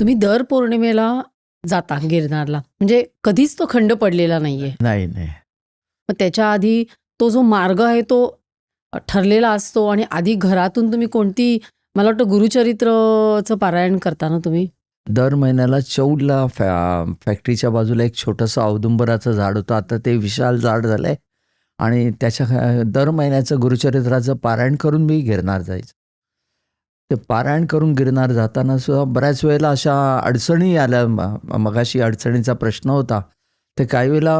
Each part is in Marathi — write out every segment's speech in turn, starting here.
तुम्ही दर पौर्णिमेला जाता गिरनारला, म्हणजे कधीच तो खंड पडलेला नाहीये. नाही नाही मग त्याच्या आधी तो जो मार्ग आहे तो ठरलेला असतो आणि आधी घरातून तुम्ही कोणती, मला वाटतं गुरुचरित्रचं पारायण करता ना तुम्ही? दर महिन्याला चौलला फॅक्टरीच्या बाजूला एक छोटंसं औदुंबराचं झाड होतं. आता ते विशाल झाड झालं आहे आणि त्याच्या दर महिन्याचं गुरुचरित्राचं पारायण करून मी गिरनार जायचं. ते पारायण करून गिरनार जाताना सुद्धा बऱ्याच वेळेला अशा अडचणी आल्या. मगाशी अडचणीचा प्रश्न होता. ते काही वेळेला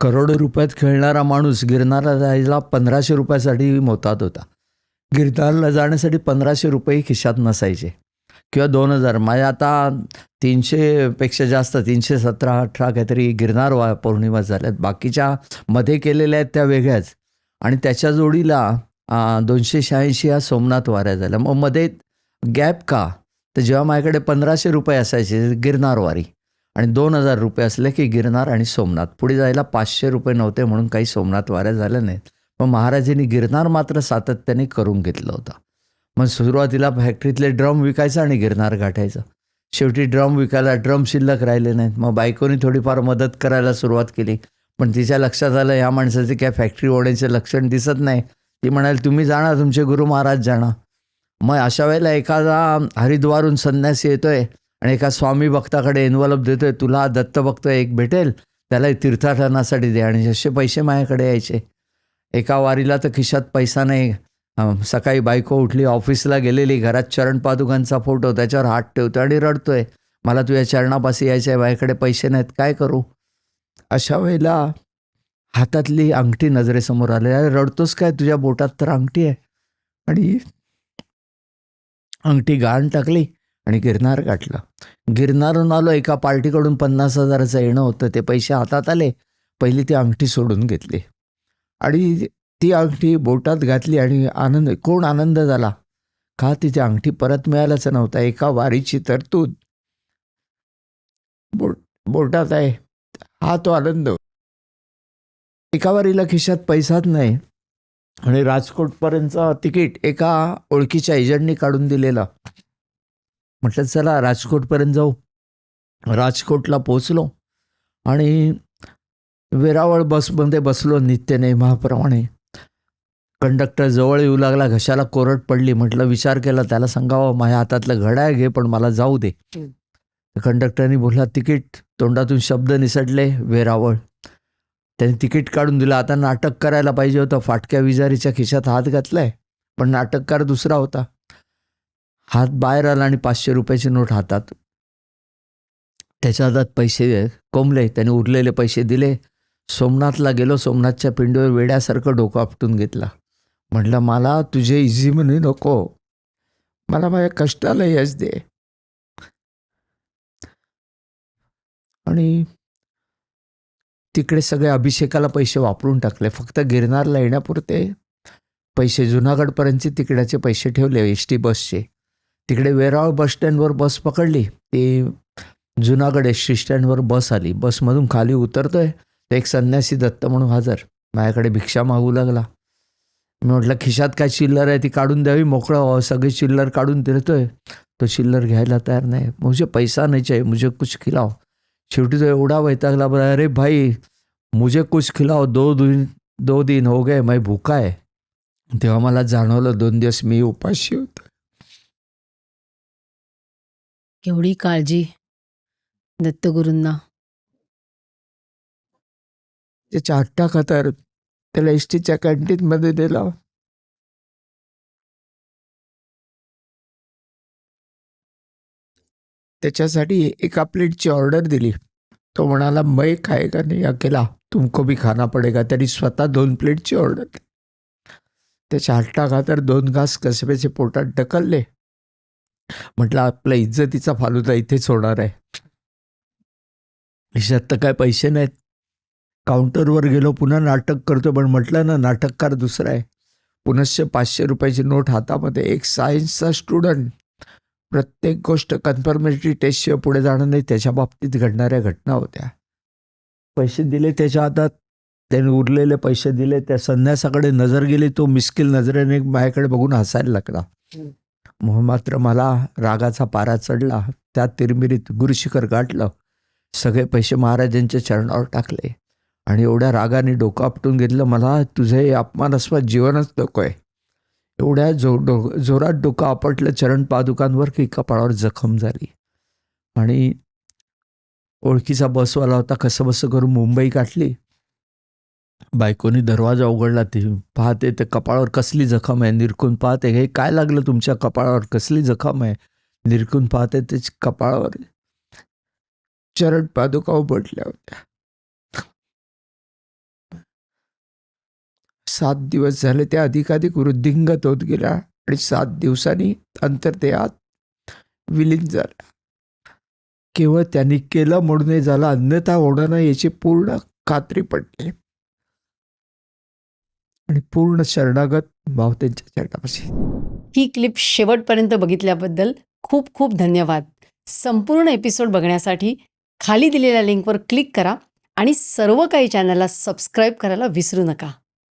करोडो रुपयात खेळणारा माणूस गिरनारला जायला 1500 रुपयासाठी मोतात होता. गिरनारला जाण्यासाठी 1500 रुपये खिशात नसायचे किंवा 2000. माझ्या आता 300पेक्षा जास्त 317-18 काहीतरी गिरनार पौर्णिमा झाल्यात. बाकीच्या मध्ये केलेल्या आहेत त्या वेगळ्याच. आणि त्याच्या जोडीला 286 ह्या सोमनाथ वाऱ्या झाल्या. मग मध्ये गॅप का? तर जेव्हा माझ्याकडे 1500 रुपये असायचे गिरनार वारी आणि 2000 रुपये असले की गिरनार आणि सोमनाथ, पुढे जायला 500 रुपये नव्हते म्हणून काही सोमनाथ वाऱ्या झाल्या नाहीत. पण महाराजांनी गिरनार मात्र सातत्याने करून घेतलं होतं. मग सुरुवातीला फॅक्टरीतले ड्रम विकायचं आणि गिरनार गाठायचं. शेवटी ड्रम विकायला ड्रम शिल्लक राहिले नाहीत. मग बायकोनी थोडीफार मदत करायला सुरुवात केली. पण तिच्या लक्षात आलं ह्या माणसाचे काय फॅक्टरी ओढायचे लक्षण दिसत नाही. ती म्हणाली तुम्ही जाणार, तुमचे गुरु महाराज जाणार. मग अशा वेळेला एखादा हरिद्वारून संन्यासी येतोय आणि एका स्वामी भक्ताकडे एन्व्हलप देतोय, तुला दत्त भक्त एक भेटेल त्याला तीर्थाटनासाठी दे, आणि असे पैसे माझ्याकडे यायचे. एका वारीला तर खिशात पैसा नाही. सकाळी बायको उठली, ऑफिसला गेलेली, घरात चरणपादुकांचा फोटो, त्याच्यावर हात ठेवतोय आणि रडतोय, मला तुझ्या चरणापाशी यायचं आहे, माझ्याकडे पैसे नाहीत, काय करू? अशा वेळेला हातातली अंगठी नजरेसमोर आली. अरे रडतोस काय, तुझ्या बोटात तर अंगठी आहे. आणि अंगठी गाळून टाकली आणि गिरनार गाठलं. गिरनारून आलो, एका पार्टीकडून 50,000चं येणं होतं. ते पैसे हातात आले, पहिली ती अंगठी सोडून घेतली आणि ती अंगठी बोटात घातली आणि आनंद झाला का? तिची अंगठी परत मिळायलाच नव्हता. एका वारीची तरतूद बोटात आहे, हा तो आनंद. एका वारीला खिशात पैसाच नाही आणि राजकोटपर्यंतचं तिकीट एका ओळखीच्या एजंटनी काढून दिलेलं. म्हटलं चला राजकोटपर्यंत जाऊ. राजकोटला पोचलो आणि वेरावळ बसमध्ये बसलो नित्य नेमाप्रमाणे. कंडक्टर जवळ येऊ लागला, घशाला कोरड पडली. म्हटलं विचार केला त्याला सांगावं माझ्या हातातलं घड्याळ घे पण मला जाऊ दे. कंडक्टरनी बोलला तिकीट. तोंडातून शब्द निसटले वेरावळ. त्याने तिकीट काढून दिलं. आता नाटक करायला पाहिजे होतं. फाटक्या विजारीच्या खिशात हात घातलाय पण नाटककार दुसरा होता. हात बाहेर आला आणि 500 रुपयाची नोट हातात. त्याच्या हातात पैसे कोंबले. त्याने उरलेले पैसे दिले. सोमनाथला गेलो. सोमनाथच्या पिंडीवर वेड्यासारखं डोकं आपटून घेतला. म्हटलं मला तुझे इझी म्हणे नको, मला माझ्या कष्टाला यश दे. आणि तिकडे सगळे अभिषेकाला पैसे वापरून टाकले. फक्त गिरनारला येण्यापुरते पैसे, जुनागडपर्यंतचे तिकिटाचे पैसे ठेवले एस टी बसचे. तिकडे वेरावळ बस स्टँडवर बस पकडली. ती जुनागड एस टी स्टँडवर बस आली. बसमधून खाली उतरतोय तर एक संन्यासी दत्त म्हणून हजर. माझ्याकडे भिक्षा मागू लागला. मी म्हटलं खिशात काय चिल्लर आहे ती काढून द्यावी, मोकळं. सगळी चिल्लर काढून देतोय, तो चिल्लर घ्यायला तयार नाही. मुझे पैसा नहीं चाहिए, मुझे कुछ खिलाओ. शेवटी तो एवढा वैतागला, बोला अरे भाई मुझे कुछ खिलाओ, 2 दिन हो गए मैं भूखा है. तेव्हा मला जाणवलं 2 दिवस मी उपाशी होतो. केवढी काळजी दत्तगुरूंना. त्याच्या हट्टा खातर त्याला एस टीच्या कॅन्टीनमध्ये दिला. त्याच्यासाठी एका प्लेटची ऑर्डर दिली. तो म्हणाला मैं खाएगा नहीं अकेला, तुमको भी खाना पडेगा. तरी स्वतः 2 प्लेटची ऑर्डर दिली. त्याच्या हट्टा खातर 2 घास कसब्याचे पोटात ढकलले. म्हटलं आपल्या इज्जतीचा फालुदा इथेच होणार आहे. खिशात तर काय पैसे नाहीत. काउंटरवर गेलो, पुन्हा नाटक करतो. पण म्हटलं ना नाटककार दुसरा आहे. पुनश्च 500 रुपयाची नोट हातामध्ये. एक सायन्सचा स्टुडंट. प्रत्येक गोष्ट कन्फर्मेटरी टेस्टशिवाय पुढे जाणं नाही, त्याच्या बाबतीत घडणाऱ्या घटना होत्या. पैसे दिले त्याच्या हातात. त्याने उरलेले पैसे दिले. त्या संन्यासाकडे नजर गेली. तो मिस्किल नजरेने माझ्याकडे बघून हसायला लागला. मात्र मला रागाचा पारा चढला. त्या तिरमिरीत गुरुशिखर गाठलं. सगळे पैसे महाराजांच्या चरणावर टाकले आणि एवढ्या रागाने डोकं आपटून घेतलं, मला तुझं हे अपमानास्पद जीवनच नको आहे. एवढ्या जोरात डोकं आपटलं चरण पादुकांवर की कपाळावर जखम झाली. आणि ओळखीचा बसवाला होता, कसं बसं करून मुंबई गाठली. बायकोनी दरवाजा उघडला, ती पाहते ते कपाळावर कसली जखम आहे. निरखून पाहते, हे काय लागलं तुमच्या कपाळावर, कसली जखम आहे. निरखून पाहते ते कपाळावर चरण पादुका उमटल्या होत्या. 7 दिवस झाले ते अधिकाधिक वृद्धिंगत होत गेल्या आणि 7 दिवसांनी अंतर्देहात विलीन झाला. केवळ त्यांनी केलं म्हणून हे झालं, अन्यथा होणार नाही याची पूर्ण खात्री पडली आणि पूर्ण शरणागत भाव त्यांच्या चरणापाशी. ही क्लिप शेवटपर्यंत बघितल्याबद्दल खूप खूप धन्यवाद. संपूर्ण एपिसोड बघण्यासाठी खाली दिलेल्या लिंकवर क्लिक करा आणि सर्व काही चॅनलला सबस्क्राईब करायला विसरू नका.